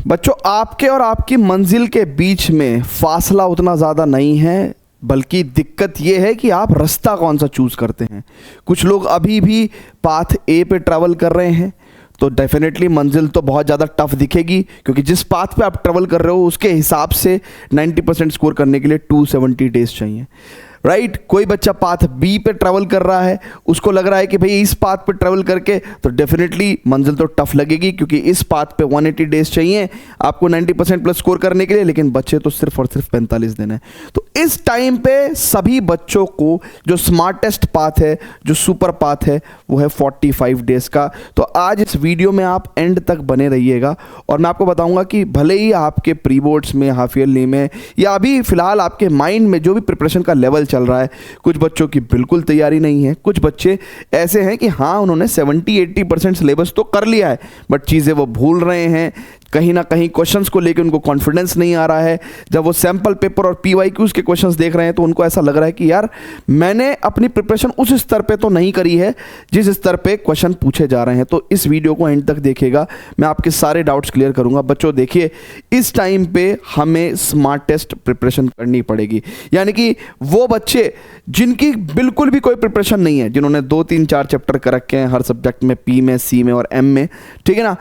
बच्चों, आपके और आपकी मंजिल के बीच में फासला उतना ज़्यादा नहीं है, बल्कि दिक्कत ये है कि आप रास्ता कौन सा चूज़ करते हैं। कुछ लोग अभी भी पाथ ए पे ट्रैवल कर रहे हैं, तो डेफिनेटली मंजिल तो बहुत ज़्यादा टफ दिखेगी, क्योंकि जिस पाथ पे आप ट्रैवल कर रहे हो उसके हिसाब से 90% स्कोर करने के लिए 270 डेज चाहिए, राइट। कोई बच्चा पाथ बी पे ट्रैवल कर रहा है, उसको लग रहा है कि भाई इस पाथ पे ट्रैवल करके तो डेफिनेटली मंजिल तो टफ लगेगी, क्योंकि इस पाथ पे 180 डेज चाहिए आपको 90% प्लस स्कोर करने के लिए, लेकिन बच्चे तो सिर्फ और सिर्फ 45 दिन है। तो इस टाइम पे सभी बच्चों को जो स्मार्टेस्ट पाथ है, जो सुपर पाथ है, वो है 45 डेज का। तो आज इस वीडियो में आप एंड तक बने रहिएगा और मैं आपको बताऊंगा कि भले ही आपके प्री बोर्ड्स में, हाफ ईयरली में, या अभी फिलहाल आपके माइंड में जो भी प्रिपरेशन का लेवल चल रहा है, कुछ बच्चों की बिल्कुल तैयारी नहीं है, कुछ बच्चे ऐसे हैं कि हाँ उन्होंने 70-80% सिलेबस तो कर लिया है, बट चीज़ें वो भूल रहे हैं। कहीं ना कहीं क्वेश्चंस को लेकर उनको कॉन्फिडेंस नहीं आ रहा है। जब वो सैम्पल पेपर और PYQs के क्वेश्चंस देख रहे हैं तो उनको ऐसा लग रहा है कि यार मैंने अपनी प्रिपरेशन उस स्तर पे तो नहीं करी है जिस स्तर पे क्वेश्चन पूछे जा रहे हैं। तो इस वीडियो को एंड तक देखिएगा, मैं आपके सारे डाउट्स क्लियर करूंगा। बच्चों देखिए, इस टाइम पे हमें स्मार्टेस्ट प्रिपरेशन करनी पड़ेगी, यानी कि वो बच्चे जिनकी बिल्कुल भी कोई प्रिपरेशन नहीं है, जिन्होंने 2-3-4 चैप्टर कर रखे हैं हर सब्जेक्ट में, P में, C में और M में, ठीक है ना,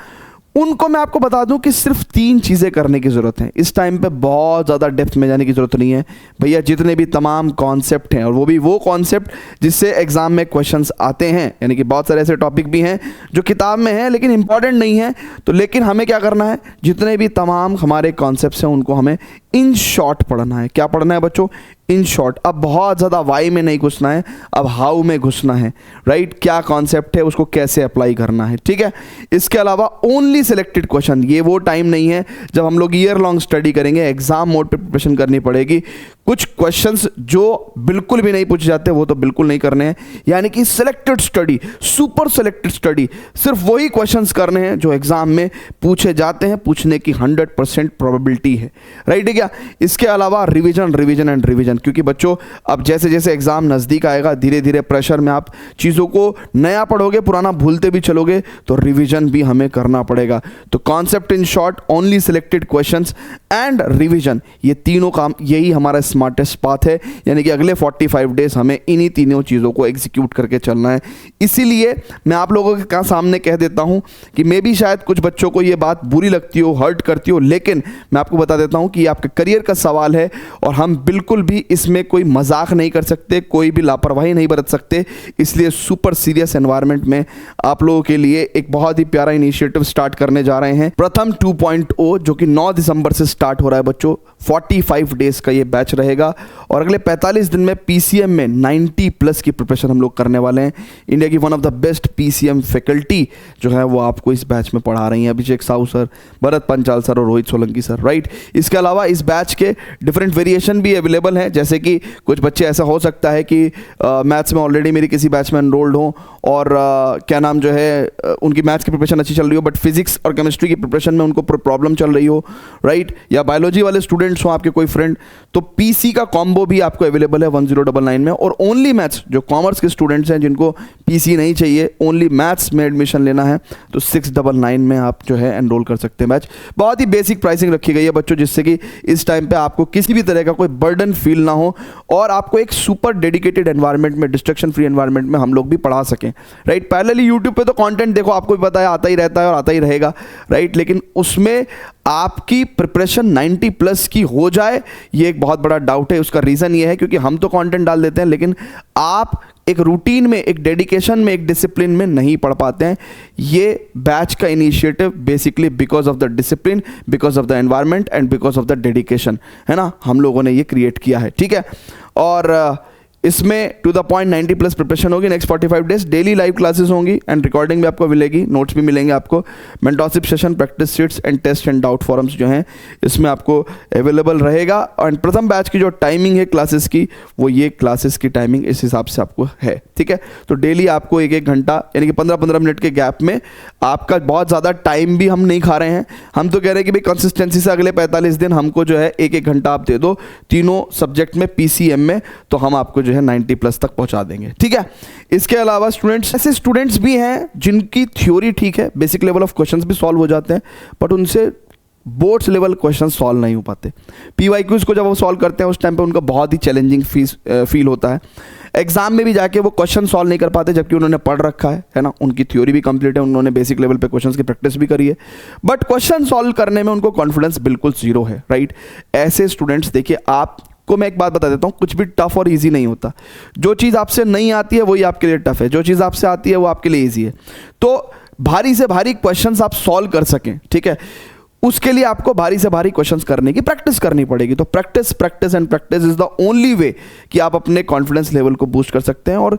उनको मैं आपको बता दूं कि सिर्फ 3 चीज़ें करने की ज़रूरत है। इस टाइम पे बहुत ज़्यादा डेप्थ में जाने की ज़रूरत नहीं है भैया। जितने भी तमाम कॉन्सेप्ट हैं, और वो भी वो कॉन्सेप्ट जिससे एग्ज़ाम में क्वेश्चंस आते हैं, यानी कि बहुत सारे ऐसे टॉपिक भी हैं जो किताब में हैं लेकिन इंपॉर्टेंट नहीं है, तो लेकिन हमें क्या करना है, जितने भी तमाम हमारे कॉन्सेप्ट्स हैं उनको हमें इन शॉर्ट पढ़ना है। क्या पढ़ना है बच्चों? In short. अब बहुत ज़्यादा वाई में नहीं घुसना है, अब हाउ में घुसना है, राइट। क्या कॉन्सेप्ट है, उसको कैसे अप्लाई करना है, ठीक है। इसके अलावा ओनली सिलेक्टेड क्वेश्चन, ये वो टाइम नहीं है जब हम लोग ईयर लॉन्ग स्टडी करेंगे, एग्जाम मोड पे प्रिपरेशन करनी पड़ेगी। कुछ क्वेश्चंस जो बिल्कुल भी नहीं पूछे जाते वो तो बिल्कुल नहीं करने हैं, यानी कि selected study, super selected study, सिर्फ वही क्वेश्चंस करने हैं जो एग्जाम में पूछे जाते हैं, पूछने की 100% प्रोबेबिलिटी है, राइट है क्या। इसके अलावा रिवीजन, रिवीजन एंड रिवीजन, क्योंकि बच्चों अब जैसे जैसे एग्जाम नज़दीक आएगा, धीरे धीरे प्रेशर में आप चीज़ों को नया पढ़ोगे, पुराना भूलते भी चलोगे, तो रिवीजन भी हमें करना पड़ेगा। तो concept in short, only selected questions and revision, ये तीनों काम, यही हमारा स्मार्टेस्ट पाथ है। यानी कि अगले 45 डेज हमें इन्हीं तीनों चीज़ों को एग्जीक्यूट करके चलना है। इसीलिए मैं आप लोगों के सामने कह देता हूं कि मे भी शायद कुछ बच्चों को ये बात बुरी लगती हो, हर्ट करती हो, लेकिन मैं आपको बता देता हूं कि ये आपके करियर का सवाल है और हम बिल्कुल भी इसमें कोई मजाक नहीं कर सकते, कोई भी लापरवाही नहीं बरत सकते। इसलिए सुपर सीरियस एनवायरनमेंट में आप लोगों के लिए एक बहुत ही प्यारा इनिशिएटिव स्टार्ट करने जा रहे हैं, प्रथम 2.0, जो कि 9 दिसंबर से स्टार्ट हो रहा है बच्चों। 45 डेज का ये बैच रहेगा और अगले 45 दिन में PCM में 90+ की प्रिपरेशन हम लोग करने वाले हैं। इंडिया की one of the best PCM faculty जो है वो आपको इस बैच में पढ़ा रही हैं, अभिषेक साहू सर, भरत पंचाल सर और रोहित सोलंकी सर, राइट। इसके अलावा इस बैच के डिफरेंट वेरिएशन भी अवेलेबल हैं, जैसे कि कुछ बच्चे ऐसा हो सकता है कि मैथ्स में ऑलरेडी मेरी किसी बैच में एनरोल्ड हो और क्या नाम जो है उनकी मैथ्स की प्रिपरेशन अच्छी चल रही हो, बट फिजिक्स और केमिस्ट्री की प्रिपरेशन में उनको प्रॉब्लम चल रही हो, राइट। या बायोलॉजी वाले स्टूडेंट्स हो आपके कोई फ्रेंड, तो PC का कॉम्बो भी आपको अवेलेबल है 1099 में। और ओनली मैथ्स, जो कॉमर्स के स्टूडेंट्स हैं जिनको PC नहीं चाहिए, ओनली मैथ्स में एडमिशन लेना है, तो 699 में आप जो है एनरोल कर सकते हैं बैच। बहुत ही बेसिक प्राइसिंग रखी गई है बच्चों, जिससे कि इस टाइम पे आपको किसी भी तरह का कोई बर्डन फील ना हो और आपको एक सुपर डेडिकेटेड एनवायरनमेंट में, डिस्ट्रक्शन फ्री एनवायरनमेंट में हम लोग भी पढ़ा सकें, राइट। पैरेलली यूट्यूब पे तो कंटेंट देखो, आपको भी पता है आता ही रहता है और आता ही रहेगा, राइट, लेकिन उसमें आपकी प्रिपरेशन 90+ की हो जाए, ये एक बहुत बड़ा डाउट है। उसका रीज़न ये है क्योंकि हम तो कंटेंट डाल देते हैं, लेकिन आप एक रूटीन में, एक डेडिकेशन में, एक डिसिप्लिन में नहीं पढ़ पाते हैं। ये बैच का initiative basically because of the discipline, because of the environment and because of the dedication, है ना, हम लोगों ने ये क्रिएट किया है, ठीक है। और इसमें टू द पॉइंट 90+ प्रिपरेशन होगी। Next 45 days daily live classes होंगी एंड रिकॉर्डिंग भी आपको मिलेगी, नोट्स भी मिलेंगे आपको, mentorship session, practice sheets and test and doubt forums जो हैं इसमें आपको अवेलेबल रहेगा। एंड प्रथम बैच की जो टाइमिंग है क्लासेस की, वो ये क्लासेस की टाइमिंग इस हिसाब से आपको है, ठीक है। तो डेली आपको 1-1 घंटा, यानी कि 15-15 मिनट के गैप में, आपका बहुत ज़्यादा टाइम भी हम नहीं खा रहे हैं। हम तो कह रहे हैं कि भाई कंसिस्टेंसी से अगले 45 दिन हमको जो है 1-1 घंटा आप दे दो तीनों सब्जेक्ट में, PCM में, तो हम आपको जो है 90+ तक पहुंचा देंगे, ठीक है। इसके अलावा स्टूडेंट्स, ऐसे स्टूडेंट्स भी हैं जिनकी थ्योरी ठीक है, बेसिक लेवल ऑफ क्वेश्चंस भी सॉल्व हो जाते हैं, बट उनसे बोर्ड्स लेवल क्वेश्चन सॉल्व नहीं हो पाते। PYQs को जब वो सॉल्व करते हैं उस टाइम पे उनका बहुत ही चैलेंजिंग फील होता है। एग्जाम में भी जाके वो क्वेश्चन सॉल्व नहीं कर पाते, जबकि उन्होंने पढ़ रखा है ना, उनकी थ्योरी भी कंप्लीट है, उन्होंने बेसिक लेवल पे क्वेश्चंस की प्रैक्टिस भी करी है, बट क्वेश्चन सॉल्व करने में उनको कॉन्फिडेंस बिल्कुल जीरो है, राइट। ऐसे स्टूडेंट्स देखिए, आपको मैं एक बात बता देता हूँ, कुछ भी टफ और ईजी नहीं होता। जो चीज़ आपसे नहीं आती है वही आपके लिए टफ है, जो चीज़ आपसे आती है वो आपके लिए ईजी है। तो भारी से भारी क्वेश्चंस आप सॉल्व कर सकें, ठीक है, उसके लिए आपको भारी से भारी क्वेश्चंस करने की प्रैक्टिस करनी पड़ेगी। तो practice practice and practice is the only way कि आप अपने कॉन्फिडेंस लेवल को बूस्ट कर सकते हैं। और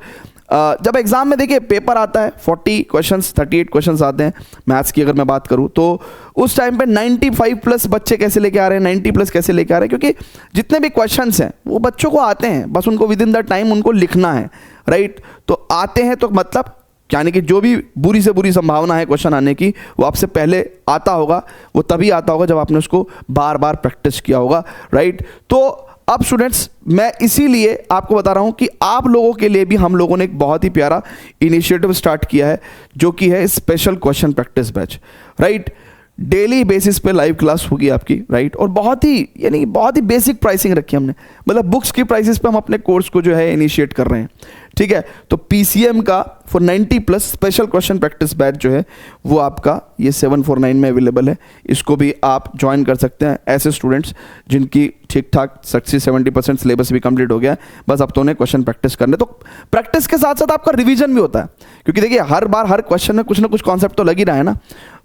जब एग्जाम में देखिए पेपर आता है 40 क्वेश्चंस 38 क्वेश्चंस आते हैं मैथ्स की अगर मैं बात करूं, तो उस टाइम पे 95 प्लस बच्चे कैसे लेके आ रहे हैं, 90 प्लस कैसे लेके आ रहे हैं, क्योंकि जितने भी क्वेश्चंस हैं वो बच्चों को आते हैं, बस उनको विद इन द टाइम उनको लिखना है, राइट। तो आते हैं तो मतलब यानी कि जो भी बुरी से बुरी संभावना है क्वेश्चन आने की वो आपसे पहले आता होगा, वो तभी आता होगा जब आपने उसको बार बार प्रैक्टिस किया होगा, राइट। तो अब स्टूडेंट्स मैं इसीलिए आपको बता रहा हूं कि आप लोगों के लिए भी हम लोगों ने एक बहुत ही प्यारा इनिशिएटिव स्टार्ट किया है, जो कि है special question practice batch, right. Daily basis पे लाइव क्लास होगी आपकी, राइट। और बहुत ही बेसिक प्राइसिंग रखी है हमने, मतलब बुक्स की प्राइसेस पे हम अपने कोर्स को जो है इनिशिएट कर रहे हैं, ठीक है। तो PCM का for 90 plus special question practice batch जो है वो आपका ये 749 में अवेलेबल है। इसको भी आप ज्वाइन कर सकते हैं। ऐसे स्टूडेंट्स जिनकी ठीक ठाक 60-70% सिलेबस भी कंप्लीट हो गया है, बस अब तो उन्हें क्वेश्चन प्रैक्टिस करने, तो प्रैक्टिस के साथ साथ आपका रिवीजन भी होता है, क्योंकि देखिए हर बार हर क्वेश्चन में कुछ ना कुछ कॉन्सेप्ट तो लग ही रहा है ना।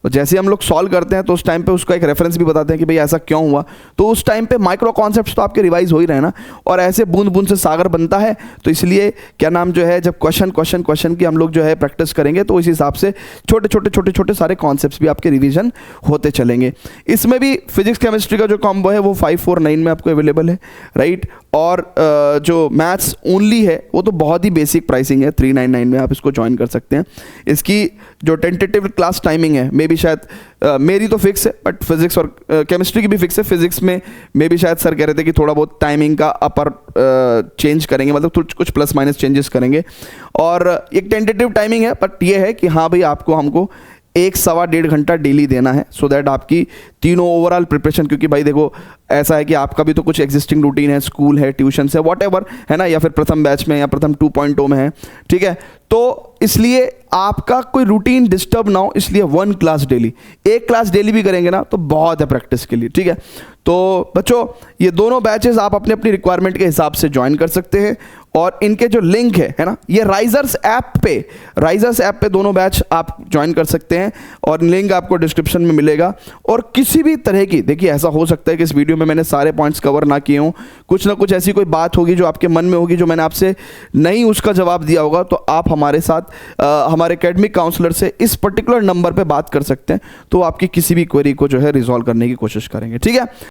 तो जैसे हम लोग सॉल्व करते हैं तो उस टाइम पे उसका एक रेफरेंस भी बताते हैं कि भाई ऐसा क्यों हुआ, तो उस टाइम पे माइक्रो कॉन्सेप्ट्स तो आपके रिवाइज हो ही रहे हैं ना। और ऐसे बूंद बूंद से सागर बनता है, तो इसलिए क्या नाम जो है, जब क्वेश्चन की हम लोग जो है प्रैक्टिस करेंगे तो इस हिसाब से छोटे सारे कॉन्सेप्ट्स भी आपके रिवीजन होते चलेंगे। इसमें भी फिजिक्स केमिस्ट्री का जो कॉम्बो है वो 549 में आपको अवेलेबल है, राइट। और जो मैथ्स ओनली है वो तो बहुत ही बेसिक प्राइसिंग है, 399 में आप इसको ज्वाइन कर सकते हैं। इसकी जो टेंटेटिव क्लास टाइमिंग है मे भी शायद मेरी तो फिक्स है, बट फिजिक्स और केमिस्ट्री की भी फिक्स है। फिजिक्स में मे भी शायद सर कह रहे थे कि थोड़ा बहुत टाइमिंग का अपर चेंज करेंगे, मतलब कुछ प्लस माइनस चेंजेस करेंगे। और एक टेंटेटिव टाइमिंग है, बट ये है कि हाँ भाई आपको हमको 1-1.25 घंटा डेली देना है, सो दैट आपकी तीनों ओवरऑल प्रिपरेशन, क्योंकि भाई देखो ऐसा है कि आपका भी तो कुछ एग्जिस्टिंग रूटीन है, स्कूल है, ट्यूशन है, व्हाटएवर है ना, या फिर प्रथम बैच में या प्रथम 2.0 में है, ठीक है। तो इसलिए आपका कोई रूटीन डिस्टर्ब ना हो, इसलिए 1 क्लास डेली, 1 क्लास डेली भी करेंगे ना तो बहुत है प्रैक्टिस के लिए, ठीक है। तो बच्चों ये दोनों बैचेस आप अपनी अपनी रिक्वायरमेंट के हिसाब से ज्वाइन कर सकते हैं, और इनके जो लिंक है ना, ये राइजर्स ऐप पे दोनों बैच आप ज्वाइन कर सकते हैं, और लिंक आपको डिस्क्रिप्शन में मिलेगा। और किसी भी तरह की, देखिए ऐसा हो सकता है कि इस वीडियो में मैंने सारे पॉइंट्स कवर ना किए हों, कुछ ना कुछ ऐसी कोई बात होगी जो आपके मन में होगी जो मैंने आपसे नहीं उसका जवाब दिया होगा, तो आप हमारे साथ हमारे एकेडमिक काउंसलर से इस पर्टिकुलर नंबर पे बात कर सकते हैं, तो आपकी किसी भी क्वेरी को जो है रिजॉल्व करने की कोशिश करेंगे, ठीक है।